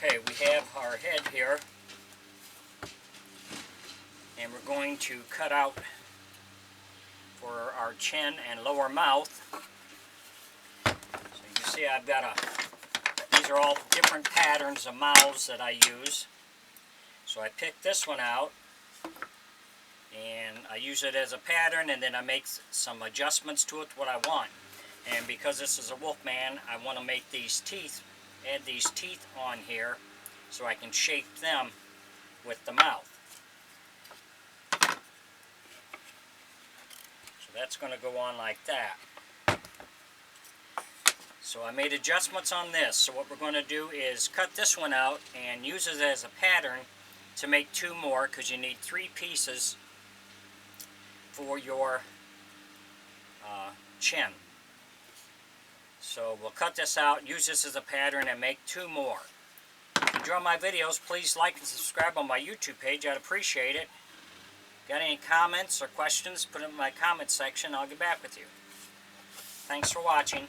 Okay, we have our head here, and we're going to cut out for our chin and lower mouth. So you can see I've got these are all different patterns of mouths that I use. So I picked this one out, and I use it as a pattern, and then I make some adjustments to it to what I want. And because this is a wolfman, I want to make these teeth, add these teeth on here so I can shape them with the mouth. So that's going to go on like that. So I made adjustments on this. So what we're going to do is cut this one out and use it as a pattern to make two more, because you need 3 pieces for your chin. So we'll cut this out, use this as a pattern, and make 2 more. If you enjoy my videos, please like and subscribe on my YouTube page. I'd appreciate it. Got any comments or questions, put them in my comment section. I'll get back with you. Thanks for watching.